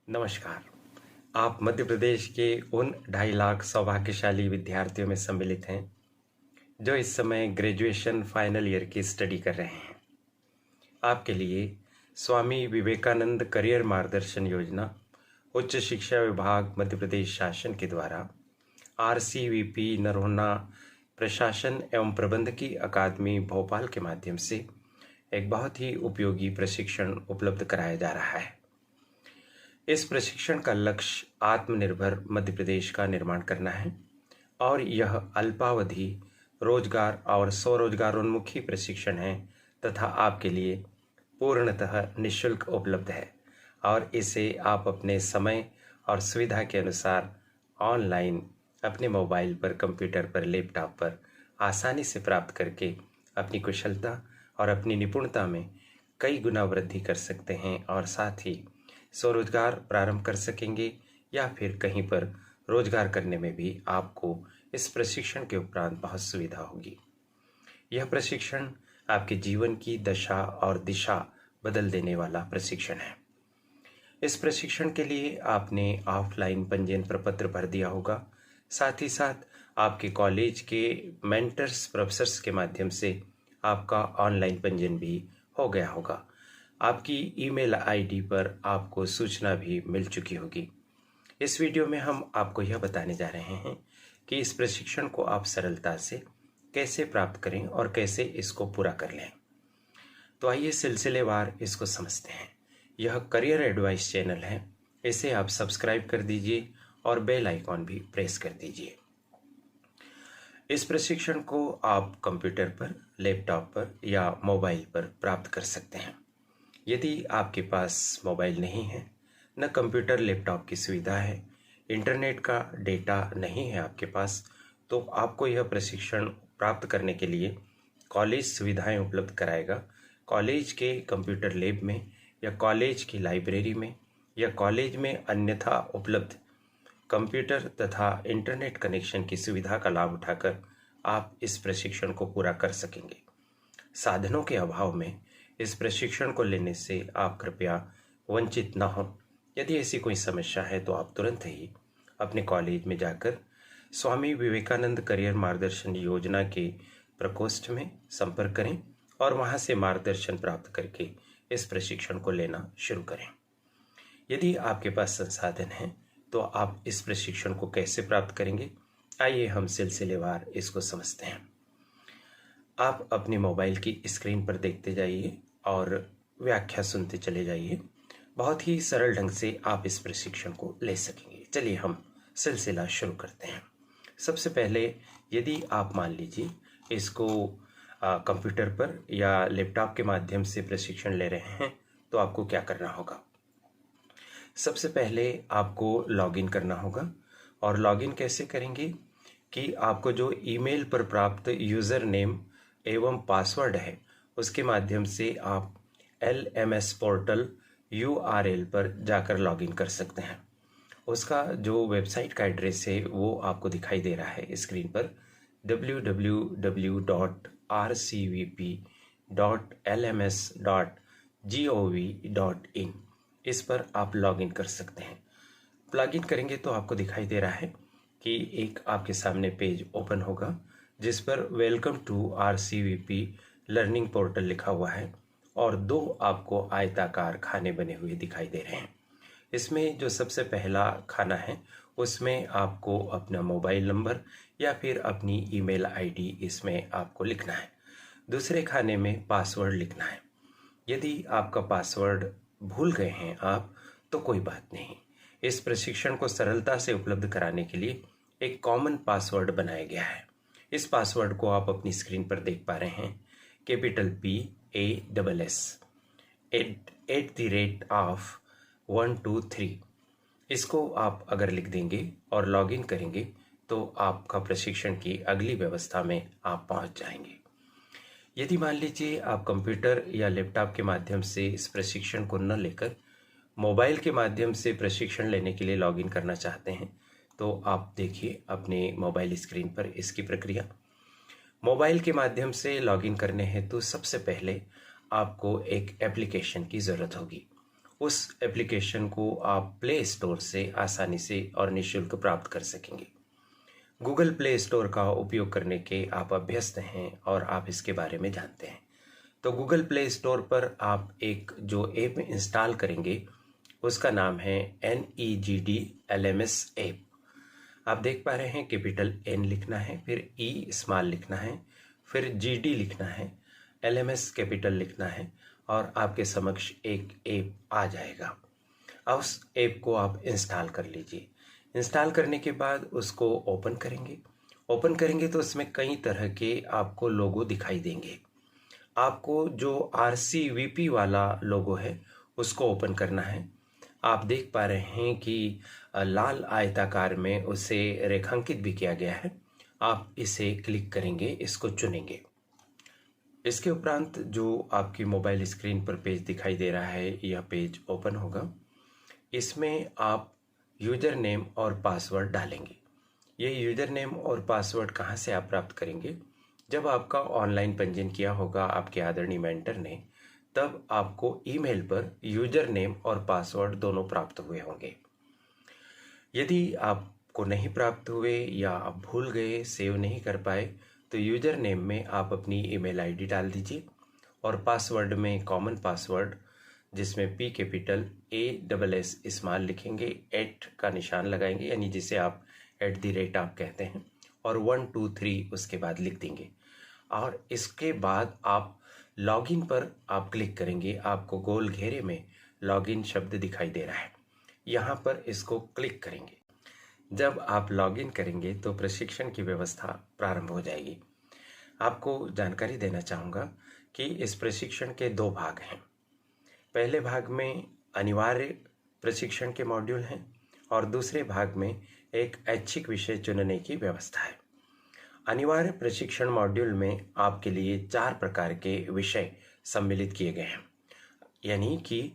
नमस्कार। आप मध्य प्रदेश के उन 2.5 लाख सौभाग्यशाली विद्यार्थियों में सम्मिलित हैं जो इस समय ग्रेजुएशन फाइनल ईयर की स्टडी कर रहे हैं। आपके लिए स्वामी विवेकानंद करियर मार्गदर्शन योजना उच्च शिक्षा विभाग मध्य प्रदेश शासन के द्वारा RCVP नरोन्ना प्रशासन एवं प्रबंधकी अकादमी भोपाल के माध्यम से एक बहुत ही उपयोगी प्रशिक्षण उपलब्ध कराया जा रहा है। इस प्रशिक्षण का लक्ष्य आत्मनिर्भर मध्य प्रदेश का निर्माण करना है और यह अल्पावधि रोजगार और स्वरोजगारोन्मुखी प्रशिक्षण है तथा आपके लिए पूर्णतः निःशुल्क उपलब्ध है और इसे आप अपने समय और सुविधा के अनुसार ऑनलाइन अपने मोबाइल पर, कंप्यूटर पर, लैपटॉप पर आसानी से प्राप्त करके अपनी कुशलता और अपनी निपुणता में कई गुना वृद्धि कर सकते हैं और साथ ही स्वरोजगार प्रारंभ कर सकेंगे या फिर कहीं पर रोजगार करने में भी आपको इस प्रशिक्षण के उपरांत बहुत सुविधा होगी। यह प्रशिक्षण आपके जीवन की दशा और दिशा बदल देने वाला प्रशिक्षण है। इस प्रशिक्षण के लिए आपने ऑफलाइन पंजीयन प्रपत्र भर दिया होगा। साथ ही साथ आपके कॉलेज के मेंटर्स प्रोफेसर्स के माध्यम से आपका ऑनलाइन पंजीयन भी हो गया होगा। आपकी ईमेल आईडी पर आपको सूचना भी मिल चुकी होगी। इस वीडियो में हम आपको यह बताने जा रहे हैं कि इस प्रशिक्षण को आप सरलता से कैसे प्राप्त करें और कैसे इसको पूरा कर लें। तो आइए सिलसिलेवार इसको समझते हैं। यह करियर एडवाइस चैनल है, इसे आप सब्सक्राइब कर दीजिए और बेल आइकॉन भी प्रेस कर दीजिए। इस प्रशिक्षण को आप कंप्यूटर पर, लैपटॉप पर या मोबाइल पर प्राप्त कर सकते हैं। यदि आपके पास मोबाइल नहीं है, न कंप्यूटर लैपटॉप की सुविधा है, इंटरनेट का डेटा नहीं है आपके पास, तो आपको यह प्रशिक्षण प्राप्त करने के लिए कॉलेज सुविधाएं उपलब्ध कराएगा। कॉलेज के कंप्यूटर लैब में या कॉलेज की लाइब्रेरी में या कॉलेज में अन्यथा उपलब्ध कंप्यूटर तथा इंटरनेट कनेक्शन की सुविधा का लाभ उठाकर आप इस प्रशिक्षण को पूरा कर सकेंगे। साधनों के अभाव में इस प्रशिक्षण को लेने से आप कृपया वंचित न हों। यदि ऐसी कोई समस्या है तो आप तुरंत ही अपने कॉलेज में जाकर स्वामी विवेकानंद करियर मार्गदर्शन योजना के प्रकोष्ठ में संपर्क करें और वहां से मार्गदर्शन प्राप्त करके इस प्रशिक्षण को लेना शुरू करें। यदि आपके पास संसाधन हैं तो आप इस प्रशिक्षण को कैसे प्राप्त करेंगे, आइए हम सिलसिलेवार इसको समझते हैं। आप अपने मोबाइल की स्क्रीन पर देखते जाइए और व्याख्या सुनते चले जाइए। बहुत ही सरल ढंग से आप इस प्रशिक्षण को ले सकेंगे। चलिए हम सिलसिला शुरू करते हैं। सबसे पहले यदि आप मान लीजिए इसको कंप्यूटर पर या लैपटॉप के माध्यम से प्रशिक्षण ले रहे हैं तो आपको क्या करना होगा। सबसे पहले आपको लॉगिन करना होगा और लॉगिन कैसे करेंगे कि आपको जो ईमेल पर प्राप्त यूज़र नेम एवं पासवर्ड है उसके माध्यम से आप LMS पोर्टल URL पर जाकर लॉगिन कर सकते हैं। उसका जो वेबसाइट का एड्रेस है वो आपको दिखाई दे रहा है स्क्रीन पर, www.rcvp.lms.gov.in। इस पर आप लॉगिन कर सकते हैं। लॉगिन करेंगे तो आपको दिखाई दे रहा है कि एक आपके सामने पेज ओपन होगा जिस पर welcome to RCVP learning portal लिखा हुआ है और 2 आपको आयताकार खाने बने हुए दिखाई दे रहे हैं। इसमें जो सबसे पहला खाना है उसमें आपको अपना मोबाइल नंबर या फिर अपनी ईमेल आईडी इसमें आपको लिखना है। दूसरे खाने में पासवर्ड लिखना है। यदि आपका पासवर्ड भूल गए हैं आप तो कोई बात नहीं। इस प्रशिक्षण को सरलता से उपलब्ध कराने के लिए एक कॉमन पासवर्ड बनाया गया है। इस पासवर्ड को आप अपनी स्क्रीन पर देख पा रहे हैं, कैपिटल PASS @123। इसको आप अगर लिख देंगे और लॉगिन करेंगे तो आपका प्रशिक्षण की अगली व्यवस्था में आप पहुंच जाएंगे। यदि मान लीजिए आप कंप्यूटर या लैपटॉप के माध्यम से इस प्रशिक्षण को न लेकर मोबाइल के माध्यम से प्रशिक्षण लेने के लिए लॉगिन करना चाहते हैं तो आप देखिए अपने मोबाइल स्क्रीन पर इसकी प्रक्रिया। मोबाइल के माध्यम से लॉगिन करने हेतु सबसे पहले आपको एक एप्लीकेशन की ज़रूरत होगी। उस एप्लीकेशन को आप प्ले स्टोर से आसानी से और निःशुल्क प्राप्त कर सकेंगे। गूगल प्ले स्टोर का उपयोग करने के आप अभ्यस्त हैं और आप इसके बारे में जानते हैं। तो गूगल प्ले स्टोर पर आप एक जो ऐप इंस्टॉल करेंगे उसका नाम है NEGDLMS ऐप। आप देख पा रहे हैं कैपिटल N लिखना है, फिर E स्मॉल लिखना है, फिर GD लिखना है, LMS कैपिटल लिखना है और आपके समक्ष एक ऐप आ जाएगा। अब उस ऐप को आप इंस्टॉल कर लीजिए। इंस्टॉल करने के बाद उसको ओपन करेंगे तो उसमें कई तरह के आपको लोगो दिखाई देंगे। आपको जो RCVP वाला लोगो है उसको ओपन करना है। आप देख पा रहे हैं कि लाल आयताकार में उसे रेखांकित भी किया गया है। आप इसे क्लिक करेंगे, इसको चुनेंगे। इसके उपरांत जो आपकी मोबाइल स्क्रीन पर पेज दिखाई दे रहा है यह पेज ओपन होगा। इसमें आप यूज़र नेम और पासवर्ड डालेंगे। ये यूज़र नेम और पासवर्ड कहाँ से आप प्राप्त करेंगे? जब आपका ऑनलाइन पंजीयन किया होगा आपके आदरणीय मेंटर ने, तब आपको ईमेल पर यूज़र नेम और पासवर्ड दोनों प्राप्त हुए होंगे। यदि आपको नहीं प्राप्त हुए या आप भूल गए, सेव नहीं कर पाए, तो यूज़र नेम में आप अपनी ईमेल आईडी डाल दीजिए और पासवर्ड में कॉमन पासवर्ड जिसमें P कैपिटल ASS स्मॉल लिखेंगे, @ का निशान लगाएंगे यानी जिसे आप @ आप कहते हैं, और 1 2 3 उसके बाद लिख देंगे। और इसके बाद आप लॉगिन पर आप क्लिक करेंगे। आपको गोल घेरे में लॉगिन शब्द दिखाई दे रहा है, यहाँ पर इसको क्लिक करेंगे। जब आप लॉगिन करेंगे तो प्रशिक्षण की व्यवस्था प्रारंभ हो जाएगी। आपको जानकारी देना चाहूँगा कि इस प्रशिक्षण के 2 भाग हैं। पहले भाग में अनिवार्य प्रशिक्षण के मॉड्यूल हैं और दूसरे भाग में एक ऐच्छिक विषय चुनने की व्यवस्था है। अनिवार्य प्रशिक्षण मॉड्यूल में आपके लिए 4 प्रकार के विषय सम्मिलित किए गए हैं, यानी कि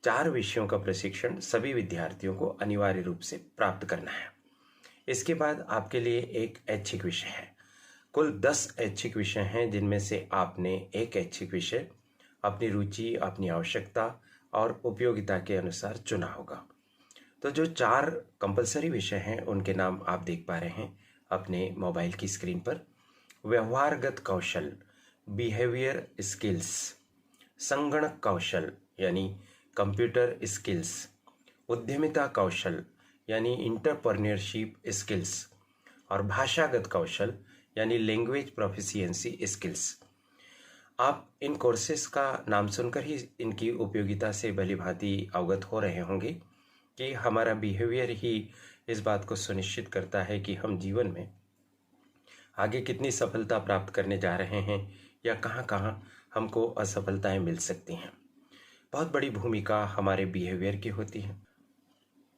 4 विषयों का प्रशिक्षण सभी विद्यार्थियों को अनिवार्य रूप से प्राप्त करना है। इसके बाद आपके लिए एक ऐच्छिक विषय है। कुल 10 ऐच्छिक विषय हैं, जिनमें से आपने एक ऐच्छिक विषय अपनी रुचि, अपनी आवश्यकता और उपयोगिता के अनुसार चुना होगा। तो जो 4 कंपलसरी विषय हैं उनके नाम आप देख पा रहे हैं अपने मोबाइल की स्क्रीन पर। व्यवहारगत कौशल, बिहेवियर स्किल्स, संगणक कौशल यानी कंप्यूटर स्किल्स, उद्यमिता कौशल यानी इंटरप्रेन्योरशिप स्किल्स, और भाषागत कौशल यानी लैंग्वेज प्रोफिशिएंसी स्किल्स। आप इन कोर्सेज का नाम सुनकर ही इनकी उपयोगिता से भलीभांति अवगत हो रहे होंगे कि हमारा बिहेवियर ही इस बात को सुनिश्चित करता है कि हम जीवन में आगे कितनी सफलता प्राप्त करने जा रहे हैं या कहाँ कहाँ हमको असफलताएं मिल सकती हैं। बहुत बड़ी भूमिका हमारे बिहेवियर की होती है।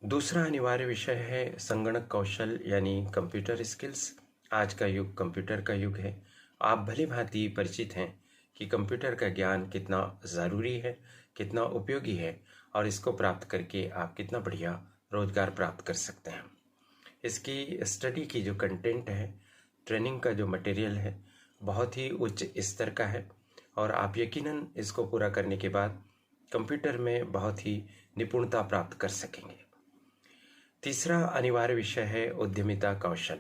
दूसरा अनिवार्य विषय है संगणक कौशल यानी कंप्यूटर स्किल्स। आज का युग कंप्यूटर का युग है। आप भलीभांति परिचित हैं कि कंप्यूटर का ज्ञान कितना ज़रूरी है, कितना उपयोगी है और इसको प्राप्त करके आप कितना बढ़िया रोजगार प्राप्त कर सकते हैं। इसकी स्टडी की जो कंटेंट है, ट्रेनिंग का जो मटेरियल है, बहुत ही उच्च स्तर का है और आप यकीनन इसको पूरा करने के बाद कंप्यूटर में बहुत ही निपुणता प्राप्त कर सकेंगे। तीसरा अनिवार्य विषय है उद्यमिता कौशल,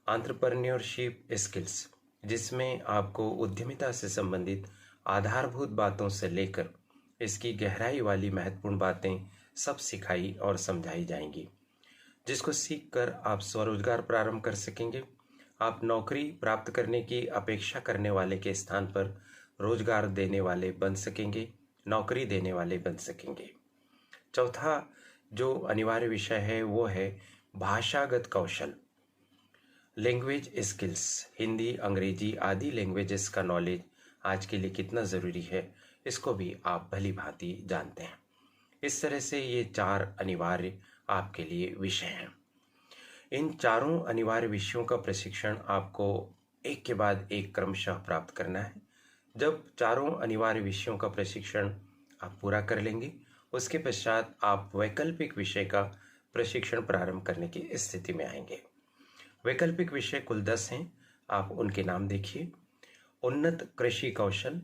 एंटरप्रेन्योरशिप स्किल्स, जिसमें आपको उद्यमिता से संबंधित आधारभूत बातों से लेकर इसकी गहराई वाली महत्वपूर्ण बातें सब सिखाई और समझाई जाएंगी, जिसको सीखकर आप स्वरोजगार प्रारंभ कर सकेंगे। आप नौकरी प्राप्त करने की अपेक्षा करने वाले के स्थान पर रोजगार देने वाले बन सकेंगे, नौकरी देने वाले बन सकेंगे। चौथा जो अनिवार्य विषय है वो है भाषागत कौशल, लैंग्वेज स्किल्स। हिंदी, अंग्रेजी आदि लैंग्वेजेस का नॉलेज आज के लिए कितना ज़रूरी है, इसको भी आप भली भांति जानते हैं। इस तरह से ये 4 अनिवार्य आपके लिए विषय हैं। इन चारों अनिवार्य विषयों का प्रशिक्षण आपको एक के बाद एक क्रमशः प्राप्त करना है। जब चारों अनिवार्य विषयों का प्रशिक्षण आप पूरा कर लेंगे, उसके पश्चात आप वैकल्पिक विषय का प्रशिक्षण प्रारंभ करने की स्थिति में आएंगे। वैकल्पिक विषय कुल 10 हैं, आप उनके नाम देखिए। उन्नत कृषि कौशल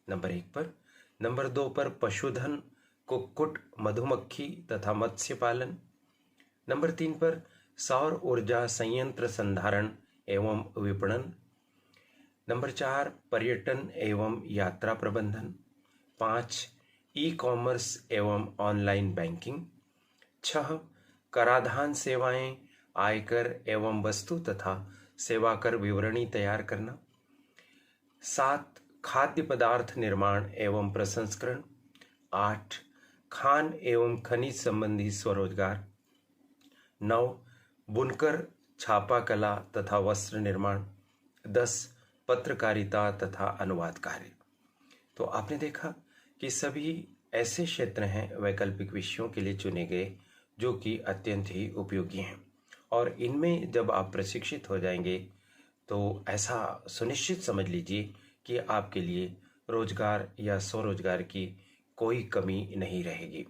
नंबर 1 पर, नंबर 2 पर पशुधन कुक्कुट, मधुमक्खी तथा मत्स्य पालन। नंबर 3 पर सौर ऊर्जा संयंत्र संधारण एवं विपणन। नंबर 4 पर्यटन एवं यात्रा प्रबंधन। 5 ई कॉमर्स एवं ऑनलाइन बैंकिंग। 6 कराधान सेवाएं, आयकर एवं वस्तु तथा सेवा कर विवरणी तैयार करना। 7 खाद्य पदार्थ निर्माण एवं प्रसंस्करण। 8 खान एवं खनिज संबंधी स्वरोजगार। 9 बुनकर, छापा कला तथा वस्त्र निर्माण। 10 पत्रकारिता तथा अनुवाद कार्य। तो आपने देखा कि सभी ऐसे क्षेत्र हैं वैकल्पिक विषयों के लिए चुने गए जो कि अत्यंत ही उपयोगी हैं, और इनमें जब आप प्रशिक्षित हो जाएंगे तो ऐसा सुनिश्चित समझ लीजिए कि आपके लिए रोजगार या स्वरोजगार की कोई कमी नहीं रहेगी।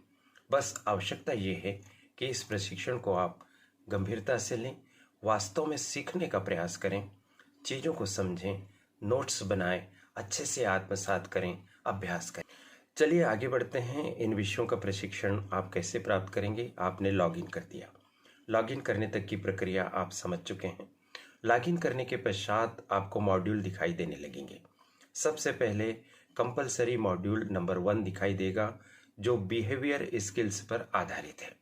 बस आवश्यकता ये है कि इस प्रशिक्षण को आप गंभीरता से लें, वास्तव में सीखने का प्रयास करें, चीज़ों को समझें, नोट्स बनाएं, अच्छे से आत्मसात करें, अभ्यास करें। चलिए आगे बढ़ते हैं। इन विषयों का प्रशिक्षण आप कैसे प्राप्त करेंगे। आपने लॉगिन कर दिया, लॉगिन करने तक की प्रक्रिया आप समझ चुके हैं। लॉगिन करने के पश्चात आपको मॉड्यूल दिखाई देने लगेंगे। सबसे पहले कंपलसरी मॉड्यूल नंबर 1 दिखाई देगा जो बिहेवियर स्किल्स पर आधारित है।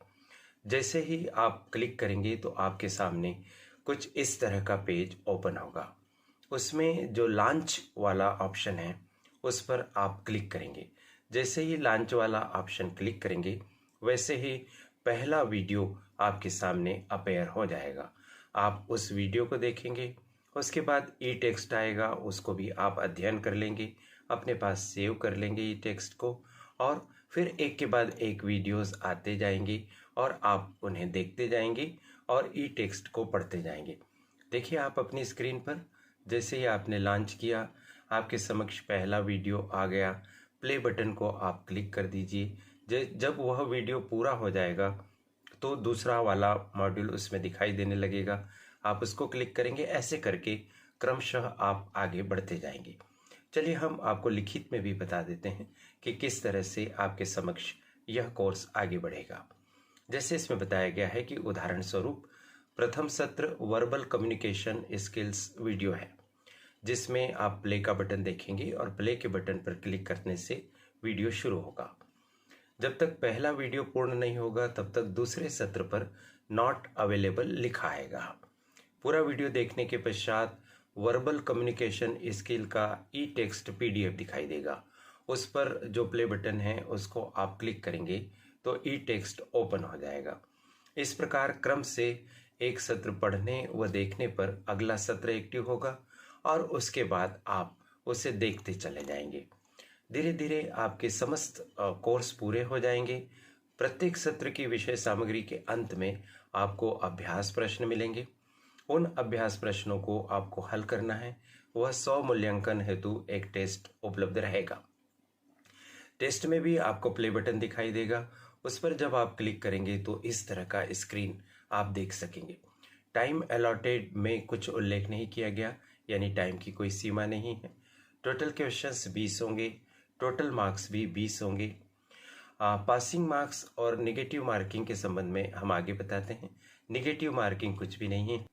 जैसे ही आप क्लिक करेंगे तो आपके सामने कुछ इस तरह का पेज ओपन होगा। उसमें जो लॉन्च वाला ऑप्शन है उस पर आप क्लिक करेंगे। जैसे ही लॉन्च वाला ऑप्शन क्लिक करेंगे वैसे ही पहला वीडियो आपके सामने अपेयर हो जाएगा। आप उस वीडियो को देखेंगे, उसके बाद ई टेक्स्ट आएगा, उसको भी आप अध्ययन कर लेंगे, अपने पास सेव कर लेंगे ई टेक्स्ट को, और फिर एक के बाद एक वीडियोस आते जाएंगे और आप उन्हें देखते जाएंगे और ई टेक्स्ट को पढ़ते जाएंगे। देखिए आप अपनी स्क्रीन पर जैसे ही आपने लॉन्च किया आपके समक्ष पहला वीडियो आ गया। प्ले बटन को आप क्लिक कर दीजिए। जब वह वीडियो पूरा हो जाएगा तो दूसरा वाला मॉड्यूल उसमें दिखाई देने लगेगा, आप उसको क्लिक करेंगे। ऐसे करके क्रमशः आप आगे बढ़ते जाएंगे। चलिए हम आपको लिखित में भी बता देते हैं कि किस तरह से आपके समक्ष यह कोर्स आगे बढ़ेगा। जैसे इसमें बताया गया है कि उदाहरण स्वरूप प्रथम सत्र वर्बल कम्युनिकेशन स्किल्स वीडियो है, जिसमें आप प्ले का बटन देखेंगे और प्ले के बटन पर क्लिक करने से वीडियो शुरू होगा। जब तक पहला वीडियो पूर्ण नहीं होगा तब तक दूसरे सत्र पर नॉट अवेलेबल लिखा आएगा। पूरा वीडियो देखने के पश्चात वर्बल कम्युनिकेशन स्किल का ई टेक्स्ट PDF दिखाई देगा। उस पर जो प्ले बटन है उसको आप क्लिक करेंगे तो ई टेक्स्ट ओपन हो जाएगा। इस प्रकार क्रम से एक सत्र पढ़ने व देखने पर अगला सत्र एक्टिव होगा और उसके बाद आप उसे देखते चले जाएंगे। धीरे धीरे आपके समस्त कोर्स पूरे हो जाएंगे। प्रत्येक सत्र की विषय सामग्री के अंत में आपको अभ्यास प्रश्न मिलेंगे। उन अभ्यास प्रश्नों को आपको हल करना है। वह 100 मूल्यांकन हेतु एक टेस्ट उपलब्ध रहेगा। टेस्ट में भी आपको प्ले बटन दिखाई देगा। उस पर जब आप क्लिक करेंगे तो इस तरह का स्क्रीन आप देख सकेंगे। टाइम अलॉटेड में कुछ उल्लेख नहीं किया गया, यानी टाइम की कोई सीमा नहीं है। टोटल क्वेश्चंस 20 होंगे, टोटल मार्क्स भी 20 होंगे। पासिंग मार्क्स और नेगेटिव मार्किंग के संबंध में हम आगे बताते हैं। नेगेटिव मार्किंग कुछ भी नहीं है।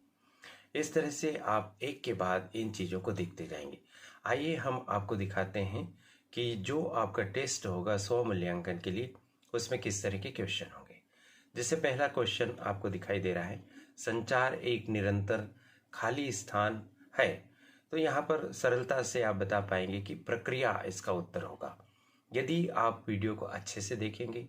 इस तरह से आप एक के बाद इन चीज़ों को देखते जाएंगे। आइए हम आपको दिखाते हैं कि जो आपका टेस्ट होगा 100 मूल्यांकन के लिए उसमें किस तरह के क्वेश्चन होंगे। जैसे पहला क्वेश्चन आपको दिखाई दे रहा है, संचार एक निरंतर खाली स्थान है। तो यहाँ पर सरलता से आप बता पाएंगे कि प्रक्रिया इसका उत्तर होगा। यदि आप वीडियो को अच्छे से देखेंगे,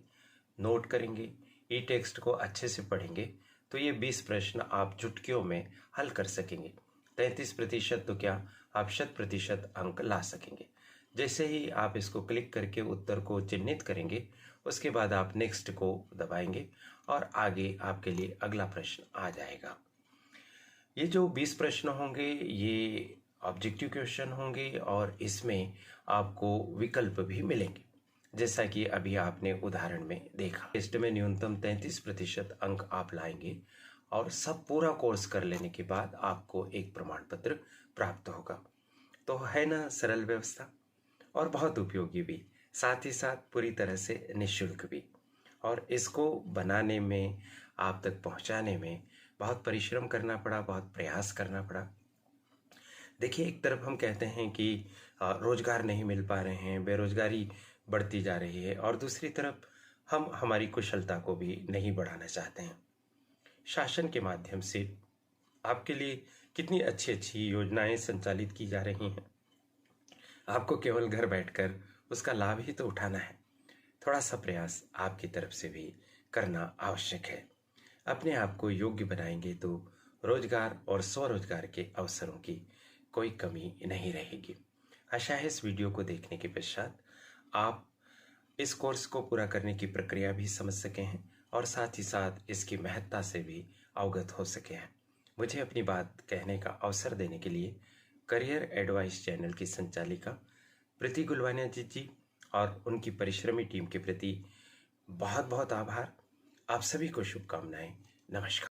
नोट करेंगे, ई टेक्स्ट को अच्छे से पढ़ेंगे तो ये 20 प्रश्न आप चुटकियों में हल कर सकेंगे। 33% तो क्या, आप 100% अंक ला सकेंगे। जैसे ही आप इसको क्लिक करके उत्तर को चिन्हित करेंगे उसके बाद आप नेक्स्ट को दबाएंगे और आगे आपके लिए अगला प्रश्न आ जाएगा। ये जो 20 प्रश्न होंगे ये ऑब्जेक्टिव क्वेश्चन होंगे और इसमें आपको विकल्प भी मिलेंगे, जैसा कि अभी आपने उदाहरण में देखा। टेस्ट में न्यूनतम 33% अंक आप लाएंगे और सब पूरा कोर्स कर लेने के बाद आपको एक प्रमाण पत्र प्राप्त होगा। तो है ना सरल व्यवस्था और बहुत उपयोगी भी। साथ ही साथ पूरी तरह से निःशुल्क भी। और इसको बनाने में, आप तक पहुंचाने में बहुत परिश्रम करना पड़ा, बहुत प्रयास करना पड़ा। देखिए, एक तरफ हम कहते हैं कि रोजगार नहीं मिल पा रहे हैं, बेरोजगारी बढ़ती जा रही है, और दूसरी तरफ हम हमारी कुशलता को भी नहीं बढ़ाना चाहते हैं। शासन के माध्यम से आपके लिए कितनी अच्छी अच्छी योजनाएं संचालित की जा रही हैं, आपको केवल घर बैठकर उसका लाभ ही तो उठाना है। थोड़ा सा प्रयास आपकी तरफ से भी करना आवश्यक है। अपने आप को योग्य बनाएंगे तो रोजगार और स्वरोजगार के अवसरों की कोई कमी नहीं रहेगी। आशा है इस वीडियो को देखने के पश्चात आप इस कोर्स को पूरा करने की प्रक्रिया भी समझ सके हैं और साथ ही साथ इसकी महत्ता से भी अवगत हो सके हैं। मुझे अपनी बात कहने का अवसर देने के लिए करियर एडवाइस चैनल की संचालिका प्रीति गुलवानिया जी और उनकी परिश्रमी टीम के प्रति बहुत बहुत आभार। आप सभी को शुभकामनाएं। नमस्कार।